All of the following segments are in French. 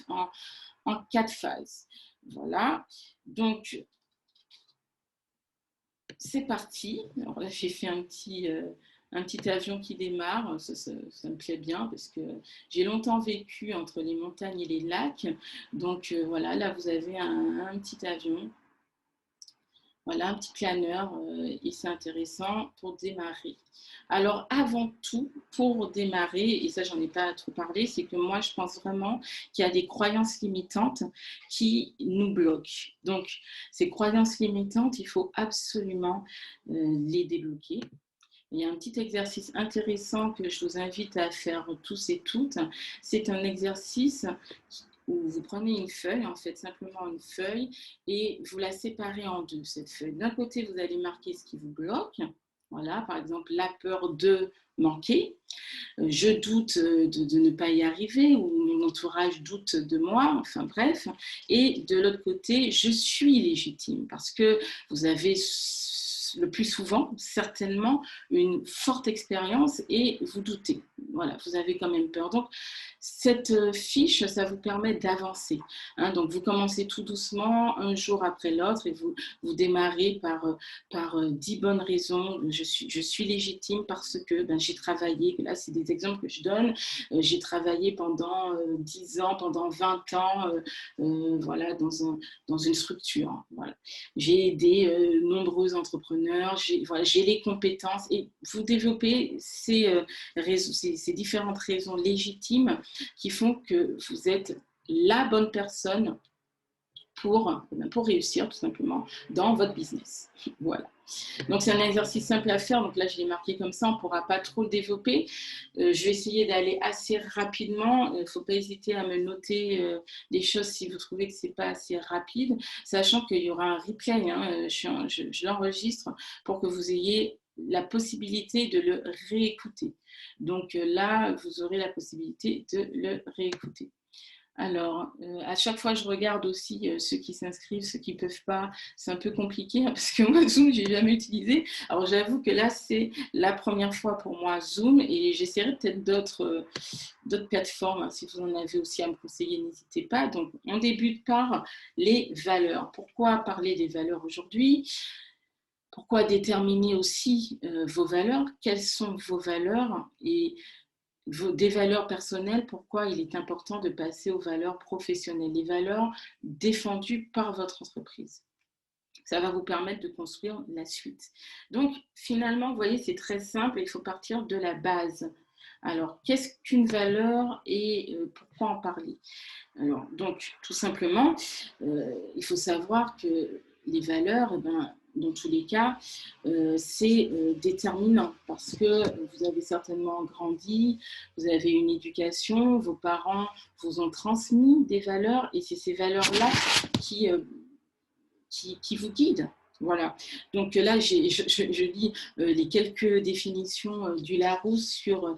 en, en 4 phases. Voilà, donc c'est parti. Alors là, j'ai fait un petit avion qui démarre. Ça me plaît bien parce que j'ai longtemps vécu entre les montagnes et les lacs. Donc voilà, là, vous avez un petit avion. Voilà, un petit planeur et c'est intéressant pour démarrer. Alors avant tout, pour démarrer, et ça j'en ai pas trop parlé, c'est que moi je pense vraiment qu'il y a des croyances limitantes qui nous bloquent. Donc ces croyances limitantes, il faut absolument les débloquer. Il y a un petit exercice intéressant que je vous invite à faire tous et toutes. C'est un exercice où vous prenez une feuille, en fait simplement une feuille, et vous la séparez en deux, cette feuille. D'un côté, vous allez marquer ce qui vous bloque. Voilà, par exemple, la peur de manquer. Je doute de ne pas y arriver, ou mon entourage doute de moi, enfin bref. Et de l'autre côté, je suis légitime, parce que vous avez le plus souvent, certainement, une forte expérience et vous doutez. Voilà, vous avez quand même peur. Donc, cette fiche, ça vous permet d'avancer. Hein, donc, vous commencez tout doucement, un jour après l'autre, et vous démarrez par 10 bonnes raisons. Je suis légitime parce que ben, j'ai travaillé, là, c'est des exemples que je donne, j'ai travaillé pendant 10 ans, pendant 20 ans, voilà, dans une structure. Voilà. J'ai aidé nombreux entrepreneurs, voilà, j'ai les compétences et vous développez ces différentes raisons légitimes qui font que vous êtes la bonne personne pour réussir tout simplement dans votre business. Voilà. Donc c'est un exercice simple à faire, donc là je l'ai marqué comme ça, on ne pourra pas trop le développer. Je vais essayer d'aller assez rapidement, il ne faut pas hésiter à me noter des choses si vous trouvez que ce n'est pas assez rapide, sachant qu'il y aura un replay, hein, je l'enregistre pour que vous ayez la possibilité de le réécouter. Donc là, vous aurez la possibilité de le réécouter. Alors, à chaque fois, je regarde aussi ceux qui s'inscrivent, ceux qui ne peuvent pas. C'est un peu compliqué hein, parce que moi, Zoom, je n'ai jamais utilisé. Alors, j'avoue que là, c'est la première fois pour moi Zoom et j'essaierai peut-être d'autres plateformes. Hein, si vous en avez aussi à me conseiller, n'hésitez pas. Donc, on débute par les valeurs. Pourquoi parler des valeurs aujourd'hui ? Pourquoi déterminer aussi vos valeurs ? Quelles sont vos valeurs ? Et des valeurs personnelles, pourquoi il est important de passer aux valeurs professionnelles, les valeurs défendues par votre entreprise. Ça va vous permettre de construire la suite. Donc, finalement, vous voyez, c'est très simple, il faut partir de la base. Alors, qu'est-ce qu'une valeur et pourquoi en parler ? Alors, donc, tout simplement, il faut savoir que les valeurs, eh ben, dans tous les cas, c'est déterminant parce que vous avez certainement grandi, vous avez une éducation, vos parents vous ont transmis des valeurs et c'est ces valeurs-là qui vous guident. Voilà. Donc là, je lis les quelques définitions du Larousse sur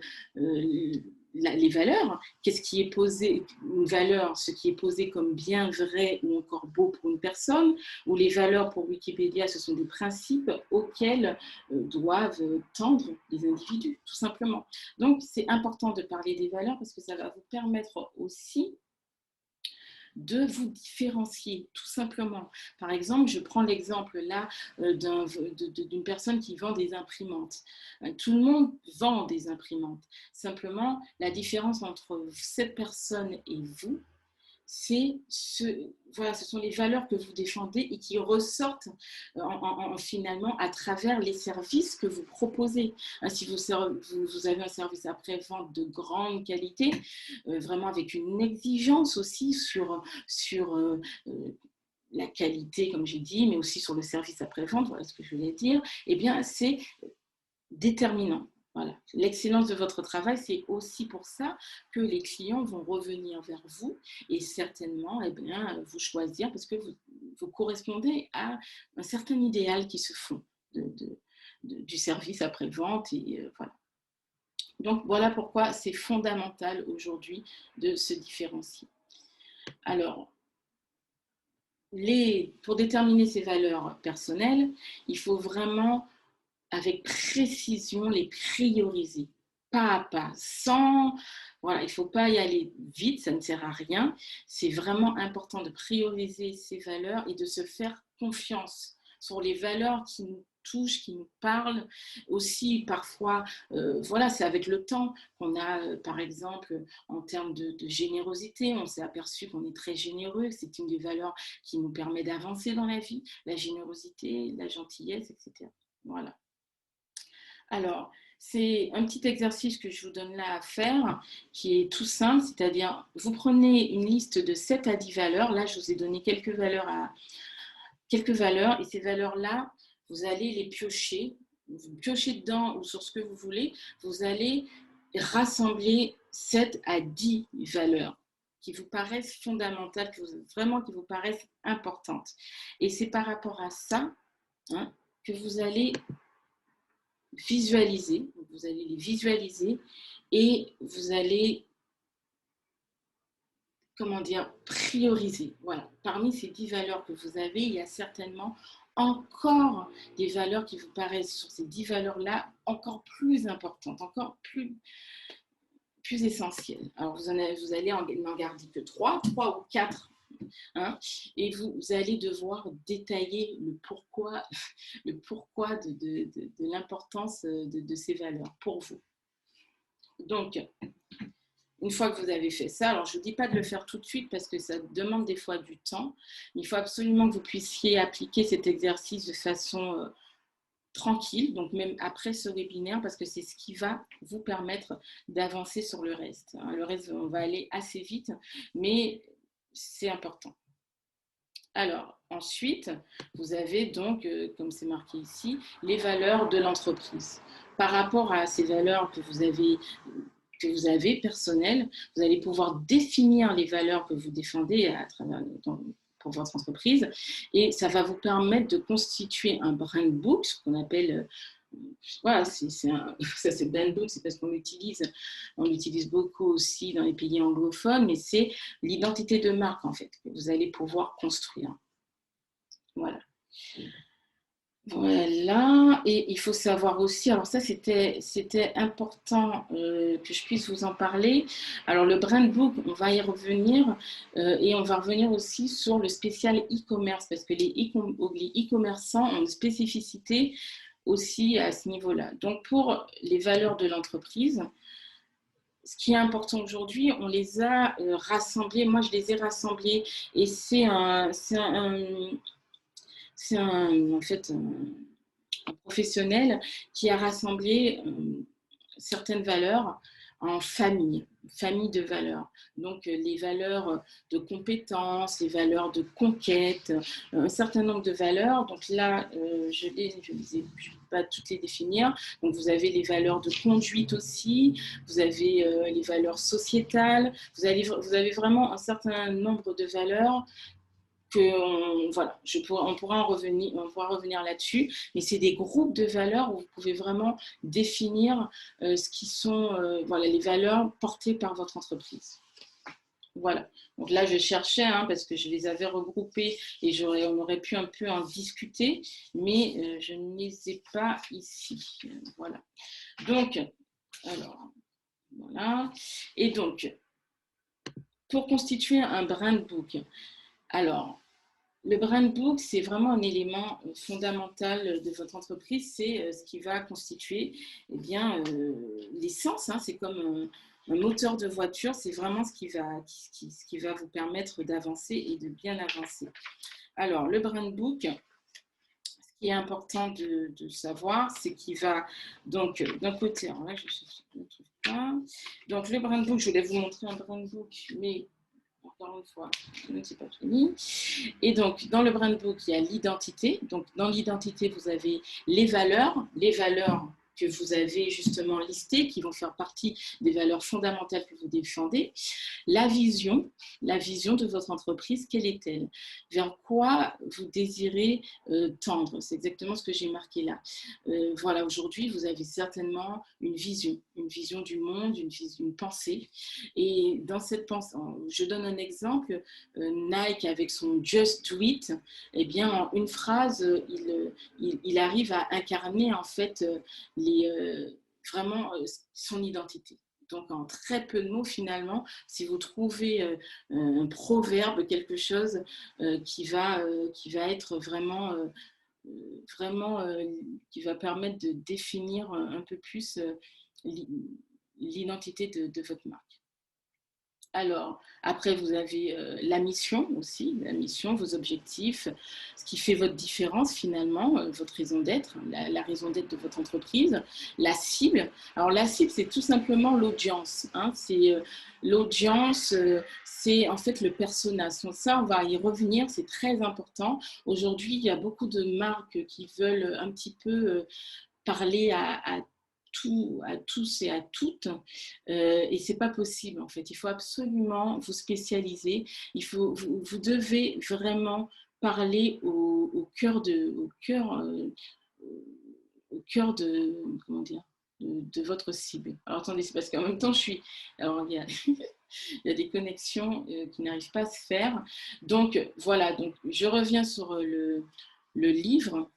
les valeurs. Qu'est-ce qui est posé, une valeur, ce qui est posé comme bien, vrai ou encore beau pour une personne, ou les valeurs pour Wikipédia, ce sont des principes auxquels doivent tendre les individus, tout simplement. Donc, c'est important de parler des valeurs parce que ça va vous permettre aussi de vous différencier, tout simplement. Par exemple, je prends l'exemple là d'une personne qui vend des imprimantes. Tout le monde vend des imprimantes. Simplement, la différence entre cette personne et vous, voilà, ce sont les valeurs que vous défendez et qui ressortent finalement à travers les services que vous proposez. Si vous avez un service après-vente de grande qualité, vraiment avec une exigence aussi sur la qualité, comme j'ai dit, mais aussi sur le service après-vente, voilà ce que je voulais dire, eh bien, c'est déterminant. Voilà. L'excellence de votre travail, c'est aussi pour ça que les clients vont revenir vers vous et certainement eh bien, vous choisir parce que vous correspondez à un certain idéal qui se font du service après-vente. Et voilà. Donc, voilà pourquoi c'est fondamental aujourd'hui de se différencier. Alors, pour déterminer ces valeurs personnelles, il faut vraiment avec précision les prioriser. pas à pas, sans, voilà, il ne faut pas y aller vite, ça ne sert à rien. C'est vraiment important de prioriser ces valeurs et de se faire confiance sur les valeurs qui nous touchent, qui nous parlent. Aussi, parfois, voilà, c'est avec le temps qu'on a, par exemple, en termes de générosité, on s'est aperçu qu'on est très généreux, c'est une des valeurs qui nous permet d'avancer dans la vie, la générosité, la gentillesse, etc. Voilà. Alors, c'est un petit exercice que je vous donne là à faire, qui est tout simple, c'est-à-dire vous prenez une liste de 7 à 10 valeurs. Là, je vous ai donné quelques valeurs et ces valeurs-là, vous allez les piocher, vous piochez dedans ou sur ce que vous voulez, vous allez rassembler 7 à 10 valeurs qui vous paraissent fondamentales, vraiment qui vous paraissent importantes. Et c'est par rapport à ça, hein, que vous allez visualiser, vous allez les visualiser et vous allez, comment dire, prioriser. Voilà. Parmi ces 10 valeurs que vous avez, il y a certainement encore des valeurs qui vous paraissent sur ces 10 valeurs-là encore plus importantes, encore plus essentielles. Alors vous allez n'en garder que 3 ou 4. Hein, et vous allez devoir détailler le pourquoi de l'importance de ces valeurs pour vous. Donc, une fois que vous avez fait ça, alors je ne vous dis pas de le faire tout de suite parce que ça demande des fois du temps. Il faut absolument que vous puissiez appliquer cet exercice de façon tranquille, donc même après ce webinaire, parce que c'est ce qui va vous permettre d'avancer sur le reste. Le reste, on va aller assez vite, mais c'est important. Alors, ensuite, vous avez donc, comme c'est marqué ici, les valeurs de l'entreprise. Par rapport à ces valeurs que vous avez personnelles, vous allez pouvoir définir les valeurs que vous défendez pour votre entreprise et ça va vous permettre de constituer un brand book, ce qu'on appelle, voilà, ça c'est brand book, c'est parce qu'on l'utilise beaucoup aussi dans les pays anglophones, mais c'est l'identité de marque en fait que vous allez pouvoir construire. Voilà. Voilà, et il faut savoir aussi, alors ça c'était important que je puisse vous en parler. Alors le brand book, on va y revenir et on va revenir aussi sur le spécial e-commerce parce que les e-commerçants ont une spécificité aussi à ce niveau-là. Donc pour les valeurs de l'entreprise, ce qui est important aujourd'hui, on les a rassemblées, moi je les ai rassemblées et c'est en fait un professionnel qui a rassemblé certaines valeurs en famille de valeurs. Donc les valeurs de compétences, les valeurs de conquête, un certain nombre de valeurs. Donc là, je ne vais pas toutes les définir. Donc vous avez les valeurs de conduite aussi, vous avez les valeurs sociétales, vous avez vraiment un certain nombre de valeurs voilà, on pourra revenir là-dessus, mais c'est des groupes de valeurs où vous pouvez vraiment définir ce qui sont voilà, les valeurs portées par votre entreprise. Voilà. Donc là, je cherchais parce que je les avais regroupées et on aurait pu un peu en discuter, mais je ne les ai pas ici. Voilà. Donc, alors, voilà. Et donc, pour constituer un brand book, alors, le brand book, c'est vraiment un élément fondamental de votre entreprise. C'est ce qui va constituer l'essence. C'est comme un moteur de voiture. C'est vraiment ce qui va vous permettre d'avancer et de bien avancer. Alors, le brand book, ce qui est important de savoir, c'est qu'il va donc d'un côté. Alors là, je ne trouve pas. Donc, le brand book, je voulais vous montrer un brand book, mais encore une fois, je ne sais pas fini. Et donc, dans le brand book, il y a l'identité. Donc, dans l'identité, vous avez les valeurs que vous avez justement listées, qui vont faire partie des valeurs fondamentales que vous défendez. La vision de votre entreprise, quelle est-elle? Vers quoi vous désirez tendre? C'est exactement ce que j'ai marqué là. Voilà, aujourd'hui, vous avez certainement une vision du monde, une pensée. Et dans cette pensée, je donne un exemple, Nike avec son Just Do It, eh bien, en une phrase, il arrive à incarner en fait vraiment son identité. Donc, en très peu de mots, finalement, si vous trouvez un proverbe, quelque chose qui va être vraiment, qui va permettre de définir un peu plus l'identité de votre marque. Alors, après, vous avez la mission aussi, la mission, vos objectifs, ce qui fait votre différence finalement, votre raison d'être, la raison d'être de votre entreprise, la cible. Alors, la cible, c'est tout simplement l'audience. Hein, c'est l'audience, c'est en fait le persona. Ça, on va y revenir, c'est très important. Aujourd'hui, il y a beaucoup de marques qui veulent un petit peu parler à tous et à toutes, et c'est pas possible en fait. Il faut absolument vous spécialiser. Vous devez vraiment parler au cœur au cœur de comment dire de votre cible. Alors attendez, c'est parce qu'en même temps alors il y a, il y a des connexions qui n'arrivent pas à se faire. Donc voilà, donc je reviens sur le livre.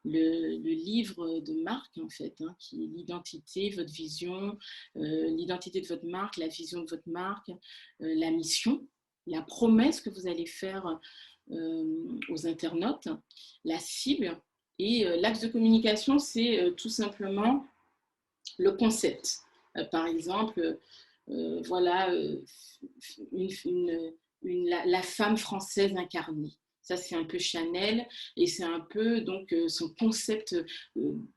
Le livre de marque, en fait, hein, qui est l'identité, votre vision, l'identité de votre marque, la vision de votre marque, la mission, la promesse que vous allez faire aux internautes, la cible. Et l'axe de communication, c'est tout simplement le concept. Par exemple, voilà, la femme française incarnée. Ça, c'est un peu Chanel et c'est un peu donc son concept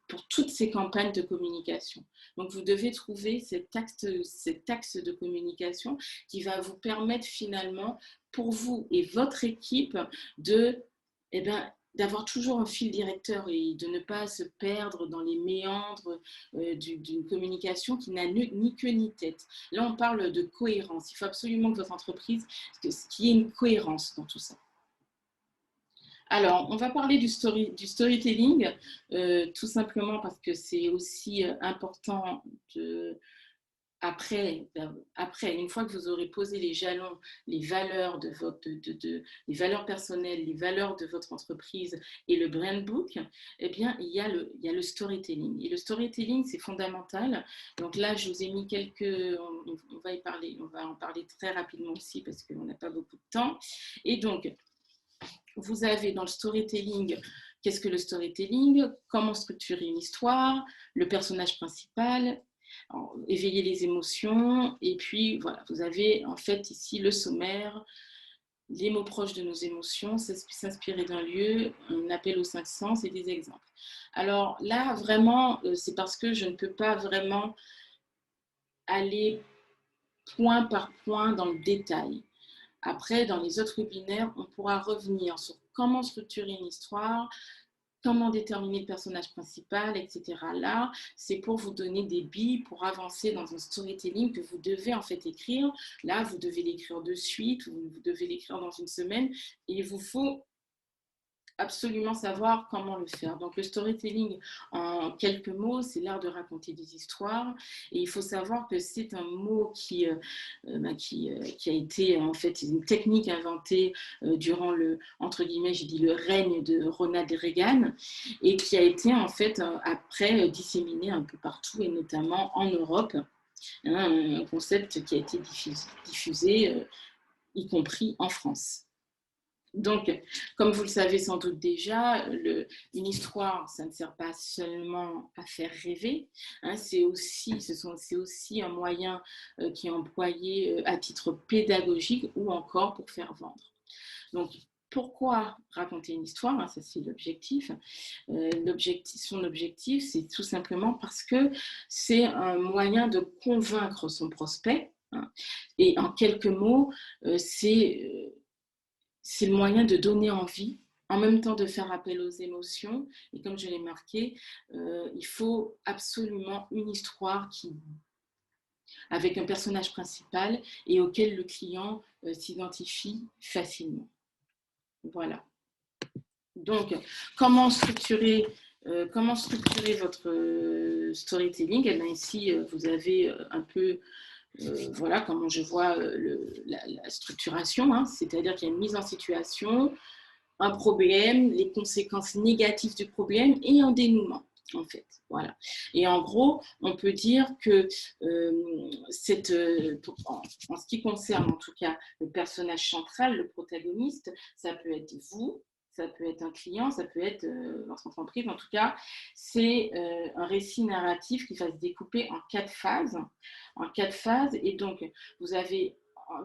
pour toutes ces campagnes de communication. Donc, vous devez trouver cet axe de communication qui va vous permettre finalement, pour vous et votre équipe, d'avoir toujours un fil directeur et de ne pas se perdre dans les méandres d'une communication qui n'a ni queue ni tête. Là, on parle de cohérence. Il faut absolument que votre entreprise, qu'il y ait une cohérence dans tout ça. Alors, on va parler du storytelling, tout simplement parce que c'est aussi important après, une fois que vous aurez posé les jalons, les valeurs les valeurs personnelles, les valeurs de votre entreprise et le brand book, eh bien, il y a le storytelling. Et le storytelling, c'est fondamental. Donc là, je vous ai mis on va y parler, on va en parler très rapidement aussi parce qu'on n'a pas beaucoup de temps. Et donc, vous avez dans le storytelling, qu'est-ce que le storytelling? Comment structurer une histoire? Le personnage principal? Alors, éveiller les émotions, et puis voilà, vous avez en fait ici le sommaire, les mots proches de nos émotions, s'inspirer d'un lieu, un appel aux cinq sens et des exemples. Alors là, vraiment, c'est parce que je ne peux pas vraiment aller point par point dans le détail. Après, dans les autres webinaires, on pourra revenir sur comment structurer une histoire, comment déterminer le personnage principal, etc. Là, c'est pour vous donner des billes pour avancer dans un storytelling que vous devez en fait écrire. Là, vous devez l'écrire de suite, ou vous devez l'écrire dans une semaine, et il vous faut absolument savoir comment le faire. Donc le storytelling, en quelques mots, c'est l'art de raconter des histoires, et il faut savoir que c'est un mot qui a été en fait une technique inventée durant entre guillemets, j'ai dit le règne de Ronald Reagan, et qui a été en fait après disséminé un peu partout, et notamment en Europe, un concept qui a été diffusé y compris en France. Donc, comme vous le savez sans doute déjà, une histoire, ça ne sert pas seulement à faire rêver, hein, c'est aussi un moyen qui est employé à titre pédagogique ou encore pour faire vendre. Donc, pourquoi raconter une histoire, hein, ça c'est l'objectif. Son objectif, c'est tout simplement parce que c'est un moyen de convaincre son prospect, hein, et en quelques mots, c'est le moyen de donner envie, en même temps de faire appel aux émotions. Et comme je l'ai marqué, il faut absolument une histoire avec un personnage principal et auquel le client s'identifie facilement. Voilà. Donc, comment structurer votre storytelling? Et bien ici, vous avez un peu voilà comment je vois la structuration, hein, c'est-à-dire qu'il y a une mise en situation, un problème, les conséquences négatives du problème et un dénouement. en fait. Voilà. Et en gros, on peut dire que en ce qui concerne en tout cas le personnage central, le protagoniste, ça peut être vous, ça peut être un client, ça peut être votre entreprise. En tout cas, c'est un récit narratif qui va se découper en 4 phases. En 4 phases. Et donc, vous avez,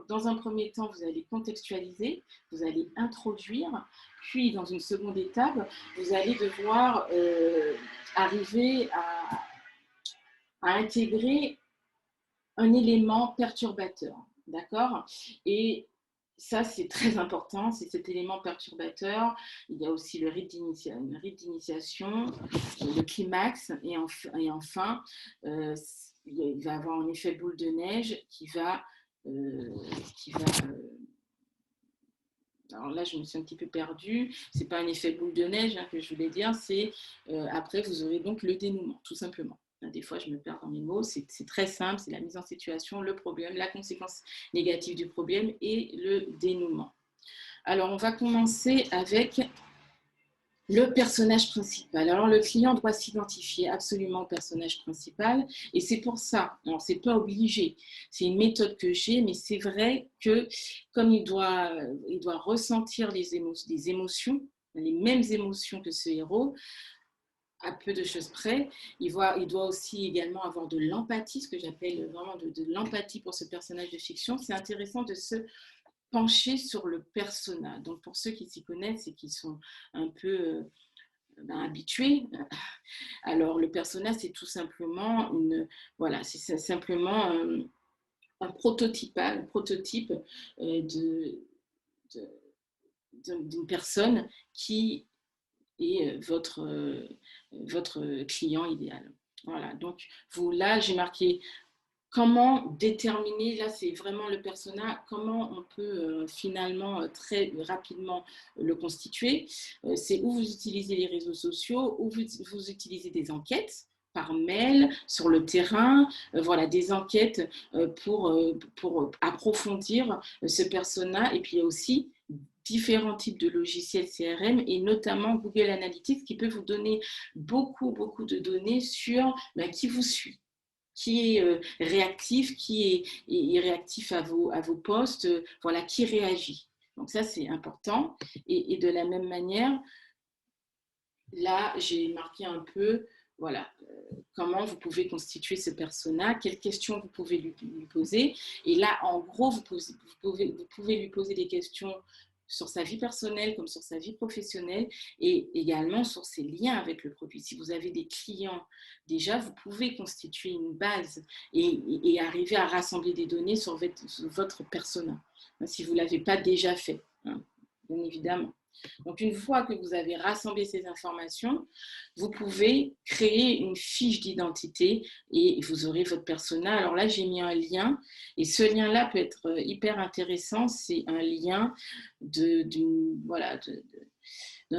dans un premier temps, vous allez contextualiser, vous allez introduire, puis dans une seconde étape, vous allez devoir arriver à intégrer un élément perturbateur, d'accord? Et ça, c'est très important, c'est cet élément perturbateur. Il y a aussi le rite d'initiation, le climax, et enfin il va y avoir un effet boule de neige qui va alors là, je me suis un petit peu perdue. Ce n'est pas un effet boule de neige que je voulais dire, c'est après, vous aurez donc le dénouement, tout simplement. Des fois, je me perds dans mes mots. C'est très simple, c'est la mise en situation, le problème, la conséquence négative du problème et le dénouement. Alors, on va commencer avec le personnage principal. Alors, le client doit s'identifier absolument au personnage principal et c'est pour ça, alors c'est pas obligé, c'est une méthode que j'ai, mais c'est vrai que comme il doit ressentir des émotions, les mêmes émotions que ce héros, à peu de choses près, il doit aussi également avoir de l'empathie, ce que j'appelle vraiment de l'empathie pour ce personnage de fiction. C'est intéressant de se pencher sur le persona. Donc pour ceux qui s'y connaissent et qui sont un peu habitués, alors le persona c'est tout simplement c'est simplement un prototype d'une personne qui est votre client idéal. Voilà, donc là j'ai marqué comment déterminer, là c'est vraiment le persona, comment on peut finalement très rapidement le constituer. C'est où vous utilisez les réseaux sociaux, où vous utilisez des enquêtes par mail, sur le terrain, voilà, des enquêtes pour approfondir ce persona. Et puis il y a aussi différents types de logiciels CRM et notamment Google Analytics qui peut vous donner beaucoup de données sur qui vous suit, qui est réactif, qui est réactif à vos posts, voilà, qui réagit. Donc ça, c'est important. Et de la même manière, là, j'ai marqué un peu, voilà, comment vous pouvez constituer ce persona, quelles questions vous pouvez lui poser. Et là, en gros, vous pouvez lui poser des questions sur sa vie personnelle comme sur sa vie professionnelle et également sur ses liens avec le produit. Si vous avez des clients, déjà, vous pouvez constituer une base et arriver à rassembler des données sur votre persona, si vous ne l'avez pas déjà fait, hein, bien évidemment. Donc, une fois que vous avez rassemblé ces informations, vous pouvez créer une fiche d'identité et vous aurez votre persona. Alors là, j'ai mis un lien et ce lien-là peut être hyper intéressant. C'est un lien d'un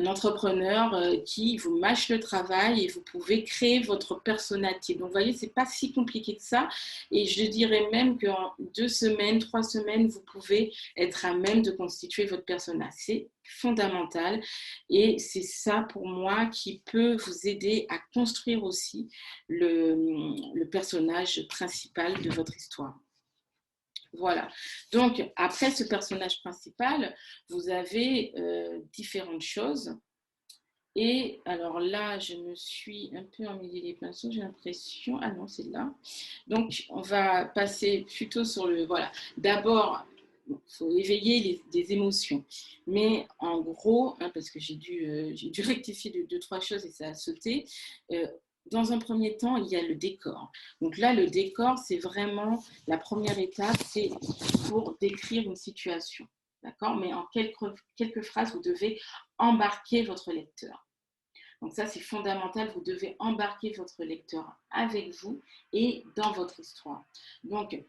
entrepreneur qui vous mâche le travail et vous pouvez créer votre persona type. Donc, vous voyez, ce n'est pas si compliqué que ça. Et je dirais même qu'en 2 semaines, 3 semaines, vous pouvez être à même de constituer votre persona. C'est fondamental et c'est ça pour moi qui peut vous aider à construire aussi le personnage principal de votre histoire. Voilà. Donc, après ce personnage principal, vous avez différentes choses. Et alors là, je me suis un peu emmêlé les pinceaux, j'ai l'impression. Ah non, c'est là. Donc, on va passer plutôt sur le... Voilà. D'abord, il faut éveiller des émotions. Mais en gros, parce que j'ai dû rectifier 2-3 choses et ça a sauté, dans un premier temps, il y a le décor. Donc là, le décor, c'est vraiment la première étape, c'est pour décrire une situation. D'accord? Mais en quelques phrases, vous devez embarquer votre lecteur. Donc ça, c'est fondamental. Vous devez embarquer votre lecteur avec vous et dans votre histoire. Donc,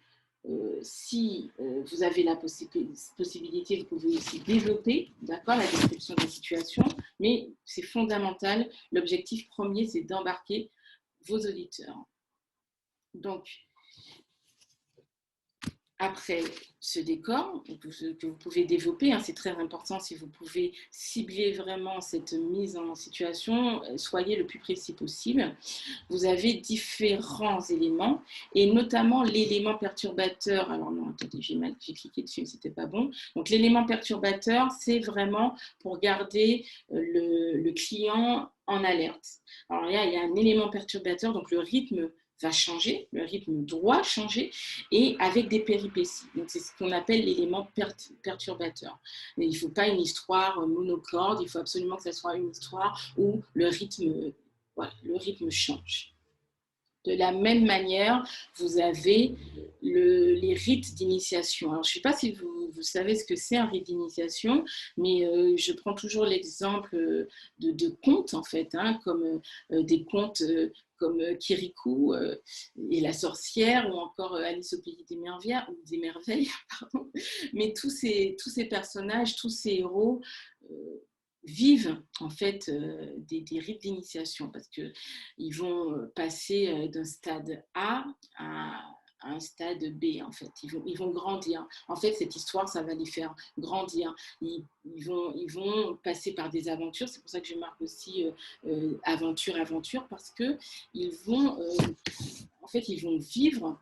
si vous avez la possibilité, vous pouvez aussi développer, d'accord, la description de la situation, mais c'est fondamental. L'objectif premier, c'est d'embarquer vos auditeurs. Donc, Après ce décor que vous pouvez développer, hein, c'est très important si vous pouvez cibler vraiment cette mise en situation, soyez le plus précis possible. Vous avez différents éléments et notamment l'élément perturbateur. Alors non, attendez, j'ai cliqué dessus, c'était pas bon. Donc l'élément perturbateur, c'est vraiment pour garder le client en alerte. Alors là, il y a un élément perturbateur, donc le rythme va changer, le rythme doit changer, et avec des péripéties. Donc c'est ce qu'on appelle l'élément perturbateur. Et il ne faut pas une histoire monocorde, il faut absolument que ce soit une histoire où voilà, le rythme change. De la même manière, vous avez les rites d'initiation. Alors, je ne sais pas si vous savez ce que c'est un rite d'initiation, mais je prends toujours l'exemple de contes, en fait, hein, comme des contes comme Kirikou et la sorcière, ou encore Alice au pays des merveilles, pardon. Mais tous ces personnages, tous ces héros vivent en fait des rites d'initiation parce qu'ils vont passer d'un stade A à un stade B en fait. Ils vont grandir. En fait, cette histoire, ça va les faire grandir. Ils vont passer par des aventures. C'est pour ça que je marque aussi aventure, parce que ils vont, en fait, ils vont vivre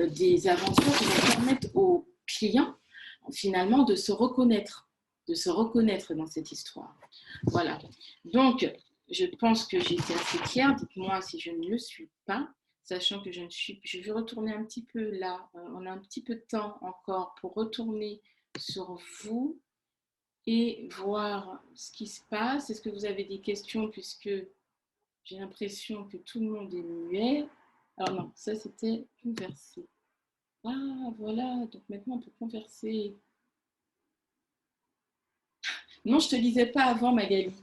des aventures qui vont permettre aux clients finalement de se reconnaître dans cette histoire. Voilà. Donc, je pense que j'ai été assez claire. Dites-moi si je ne le suis pas, sachant que je vais retourner un petit peu là. On a un petit peu de temps encore pour retourner sur vous et voir ce qui se passe. Est-ce que vous avez des questions, puisque j'ai l'impression que tout le monde est muet. Alors non, ça c'était converser. Ah, voilà, donc maintenant on peut converser. Non, je ne te lisais pas avant, Magali.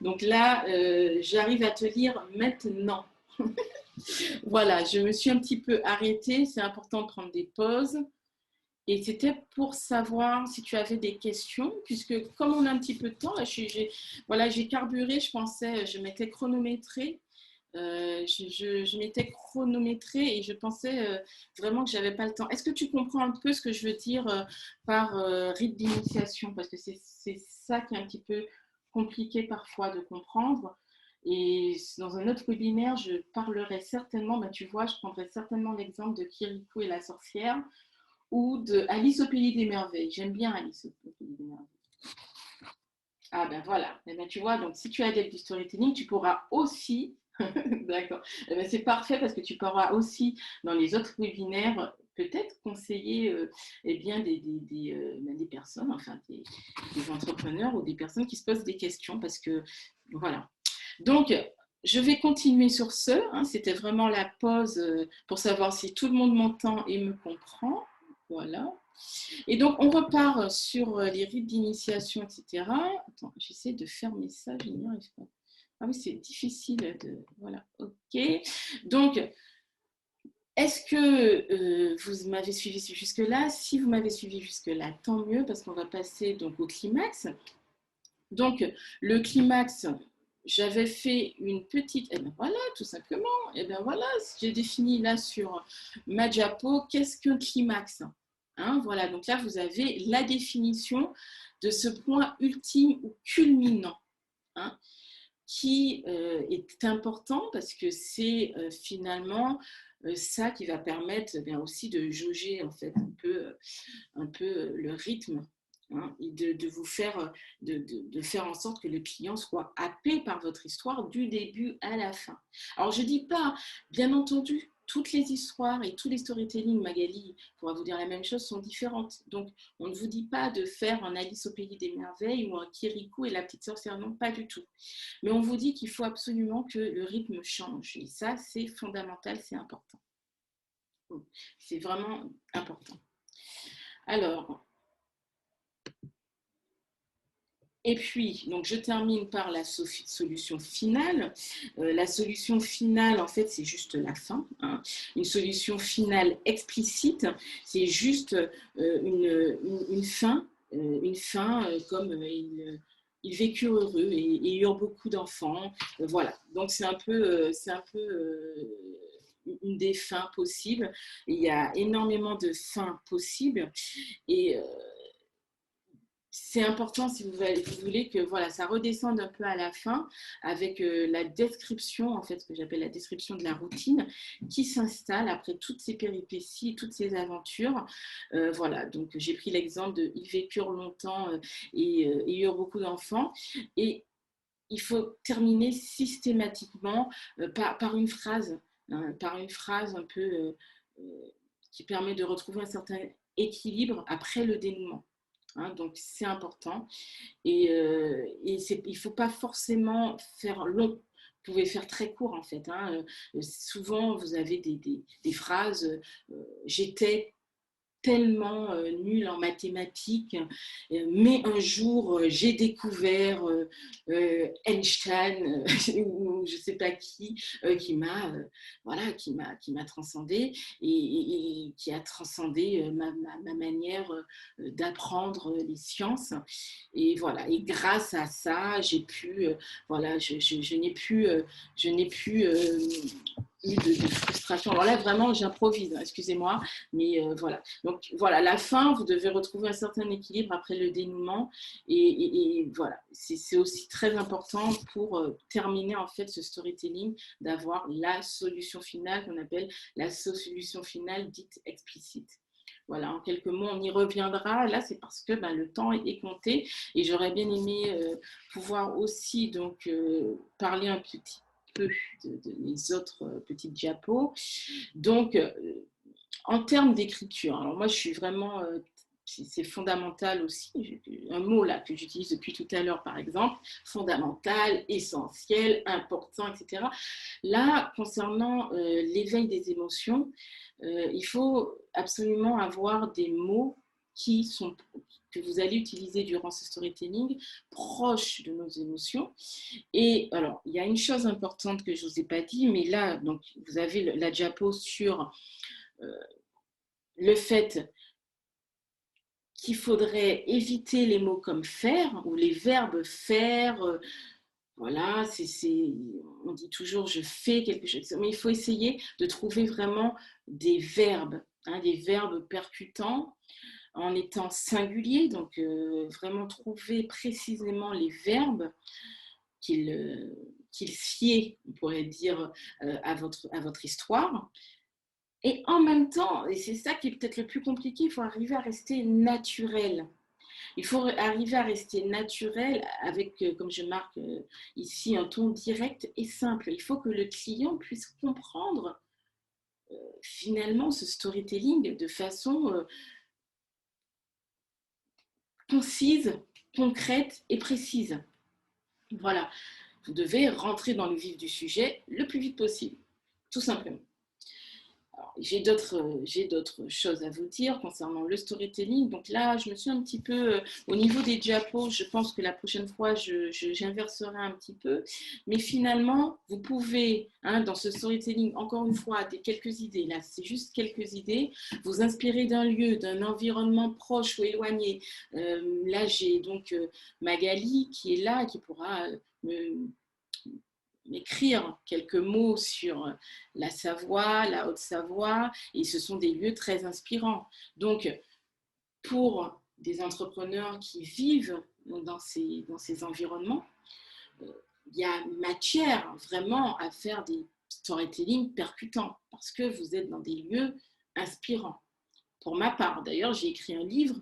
Donc là, j'arrive à te lire maintenant. Voilà, je me suis un petit peu arrêtée. C'est important de prendre des pauses. Et c'était pour savoir si tu avais des questions, puisque comme on a un petit peu de temps, là, j'ai carburé, je pensais, je m'étais chronométrée. Je m'étais chronométrée et je pensais vraiment que j'avais pas le temps. Est-ce que tu comprends un peu ce que je veux dire par rite d'initiation? Parce que c'est ça qui est un petit peu compliqué parfois de comprendre. Et dans un autre webinaire, je parlerai certainement, tu vois, je prendrai certainement l'exemple de Kirikou et la sorcière ou de Alice au pays des merveilles. J'aime bien Alice au pays des merveilles. Ah ben voilà, tu vois, donc si tu as adepte du storytelling, tu pourras aussi, d'accord, c'est parfait parce que tu pourras aussi, dans les autres webinaires, peut-être conseiller eh bien, des personnes, enfin des entrepreneurs ou des personnes qui se posent des questions parce que, voilà. Donc, je vais continuer sur ce, hein, c'était vraiment la pause pour savoir si tout le monde m'entend et me comprend, voilà. Et donc, on repart sur les rites d'initiation, etc. Attends, j'essaie de fermer ça, je n'y arrive pas. Ah oui, c'est difficile de... Voilà, ok. Donc, est-ce que vous m'avez suivi jusque-là? Si vous m'avez suivi jusque-là, tant mieux, parce qu'on va passer donc au climax. Donc, le climax, j'avais fait une petite... Eh bien voilà, tout simplement. Eh bien voilà, j'ai défini là sur Majapo, qu'est-ce qu'un climax? Hein, voilà, donc là, vous avez la définition de ce point ultime ou culminant, hein, qui est important parce que c'est finalement ça qui va permettre bien aussi de jauger en fait un peu le rythme, hein, et de vous faire, de faire en sorte que le client soit happé par votre histoire du début à la fin. Alors je ne dis pas, bien entendu, toutes les histoires et tous les storytelling, Magali pourra vous dire la même chose, sont différentes. Donc, on ne vous dit pas de faire un Alice au pays des merveilles ou un Kirikou et la petite sorcière, non, pas du tout. Mais on vous dit qu'il faut absolument que le rythme change. Et ça, c'est fondamental, c'est important. C'est vraiment important. Alors, et puis, donc je termine par la solution finale. La solution finale, en fait, c'est juste la fin, hein. Une solution finale explicite, c'est juste une fin comme ils vécurent heureux et eurent beaucoup d'enfants. Voilà. Donc c'est un peu une des fins possibles. Il y a énormément de fins possibles et c'est important si vous voulez que voilà, ça redescende un peu à la fin avec la description, en fait, ce que j'appelle la description de la routine qui s'installe après toutes ces péripéties, toutes ces aventures. Voilà, donc j'ai pris l'exemple de ils vécurent longtemps et eurent beaucoup d'enfants. Et il faut terminer systématiquement par une phrase, hein, par une phrase un peu qui permet de retrouver un certain équilibre après le dénouement. Hein, donc c'est important et il ne faut pas forcément faire long. Vous pouvez faire très court en fait. Hein. Souvent vous avez des phrases j'étais tellement nulle en mathématiques, mais un jour j'ai découvert Einstein ou je ne sais pas qui m'a voilà, qui m'a transcendé et qui a transcendé ma manière d'apprendre les sciences. Et voilà, et grâce à ça, j'ai pu voilà, je n'ai plus eu de frustration. Alors là, vraiment, j'improvise, hein, excusez-moi, mais voilà. Donc voilà, la fin, vous devez retrouver un certain équilibre après le dénouement. Et voilà, c'est aussi très important pour terminer en fait ce storytelling, d'avoir la solution finale qu'on appelle la solution finale dite explicite. Voilà, en quelques mots, on y reviendra. Là, c'est parce que le temps est compté et j'aurais bien aimé pouvoir aussi donc parler un petit peu de mes autres petites diapos. Donc, en termes d'écriture, alors moi, je suis vraiment c'est fondamental aussi, un mot là que j'utilise depuis tout à l'heure par exemple, fondamental, essentiel, important, etc. Là, concernant l'éveil des émotions, il faut absolument avoir des mots que vous allez utiliser durant ce storytelling proches de nos émotions. Et alors, il y a une chose importante que je ne vous ai pas dit, mais là, donc, vous avez la diapo sur le fait qu'il faudrait éviter les mots comme faire ou les verbes faire. Voilà, on dit toujours je fais quelque chose, mais il faut essayer de trouver vraiment des verbes, hein, des verbes percutants en étant singulier, donc vraiment trouver précisément les verbes qu'il fiait, on pourrait dire, à votre histoire. Et en même temps, et c'est ça qui est peut-être le plus compliqué, il faut arriver à rester naturel. Il faut arriver à rester naturel avec, comme je marque ici, un ton direct et simple. Il faut que le client puisse comprendre finalement ce storytelling de façon concise, concrète et précise. Voilà, vous devez rentrer dans le vif du sujet le plus vite possible, tout simplement. J'ai d'autres choses à vous dire concernant le storytelling. Donc là, je me suis un petit peu, au niveau des diapos, je pense que la prochaine fois, j'inverserai un petit peu. Mais finalement, vous pouvez, hein, dans ce storytelling, encore une fois, quelques idées. Là, c'est juste quelques idées. Vous inspirer d'un lieu, d'un environnement proche ou éloigné. Là, j'ai donc Magali qui est là, qui pourra m'écrire quelques mots sur la Savoie, la Haute-Savoie, et ce sont des lieux très inspirants. Donc, pour des entrepreneurs qui vivent dans ces environnements, il y a matière vraiment à faire des storytelling percutants, parce que vous êtes dans des lieux inspirants. Pour ma part, d'ailleurs, j'ai écrit un livre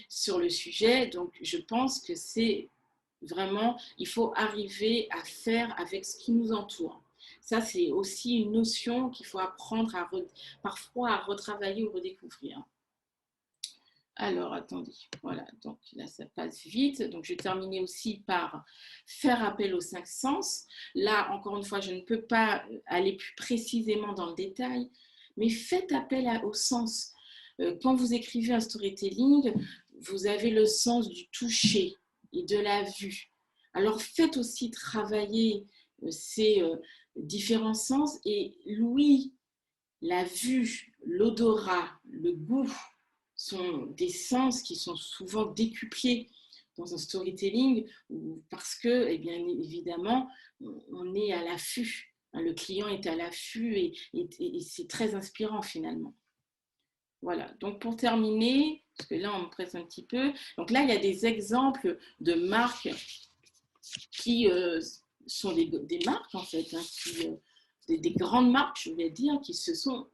sur le sujet, donc je pense que c'est vraiment, il faut arriver à faire avec ce qui nous entoure. Ça, c'est aussi une notion qu'il faut apprendre parfois à retravailler ou redécouvrir. Alors, attendez, voilà, donc là, ça passe vite. Donc, je vais terminer aussi par faire appel aux 5 sens. Là, encore une fois, je ne peux pas aller plus précisément dans le détail, mais faites appel aux sens. Quand vous écrivez un storytelling, vous avez le sens du toucher et de la vue. Alors faites aussi travailler ces différents sens et l'ouïe, la vue, l'odorat, le goût sont des sens qui sont souvent décuplés dans un storytelling parce que, eh bien évidemment, on est à l'affût Le client est à l'affût et c'est très inspirant finalement. Voilà, donc pour terminer, parce que là on me presse un petit peu, donc là il y a des exemples de marques qui sont des marques en fait, hein, des grandes marques, je vais dire, qui se sont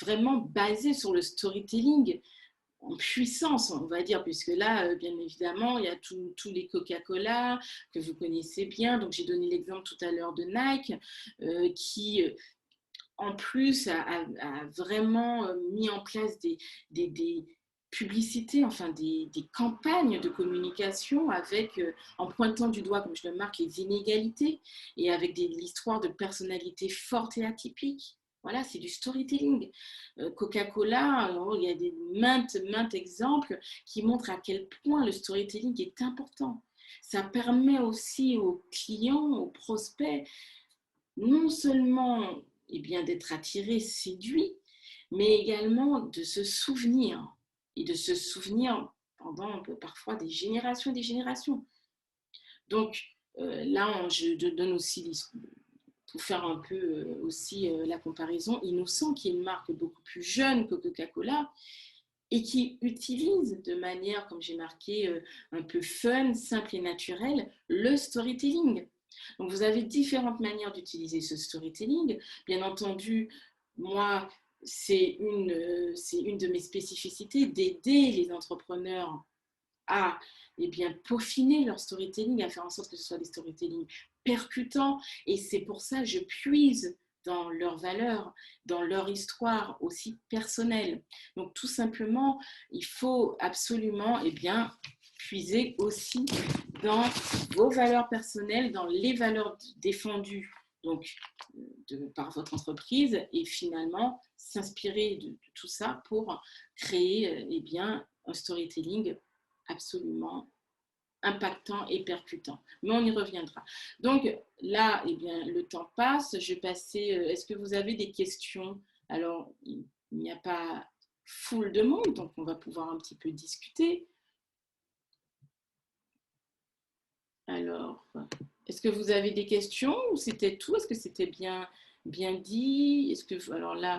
vraiment basées sur le storytelling en puissance, on va dire, puisque là, bien évidemment, il y a tous les Coca-Cola que vous connaissez bien. Donc, j'ai donné l'exemple tout à l'heure de Nike, qui, en plus, a vraiment mis en place des publicités, enfin des campagnes de communication avec, en pointant du doigt, comme je le marque, les inégalités et avec l'histoire de personnalités fortes et atypiques. Voilà, c'est du storytelling. Coca-Cola, il y a maintes exemples qui montrent à quel point le storytelling est important. Ça permet aussi aux clients, aux prospects, non seulement d'être attirés, séduits, mais également de se souvenir, et de se souvenir pendant parfois des générations et des générations. Donc là, je donne aussi, pour faire un peu aussi la comparaison, Innocent, qui est une marque beaucoup plus jeune que Coca-Cola, et qui utilise de manière, comme j'ai marqué, un peu fun, simple et naturelle, le storytelling. Donc vous avez différentes manières d'utiliser ce storytelling. Bien entendu, moi, c'est une de mes spécificités d'aider les entrepreneurs à peaufiner leur storytelling, à faire en sorte que ce soit des storytelling percutants. Et c'est pour ça que je puise dans leurs valeurs, dans leur histoire aussi personnelle. Donc tout simplement, il faut absolument puiser aussi dans vos valeurs personnelles, dans les valeurs défendues donc, par votre entreprise et finalement s'inspirer de tout ça pour créer un storytelling absolument impactant et percutant. Mais on y reviendra. Donc là, le temps passe. Je vais passer. Est-ce que vous avez des questions? Alors, il n'y a pas foule de monde, donc on va pouvoir un petit peu discuter. Alors, est-ce que vous avez des questions ou c'était tout? Est-ce que c'était bien dit? Alors là,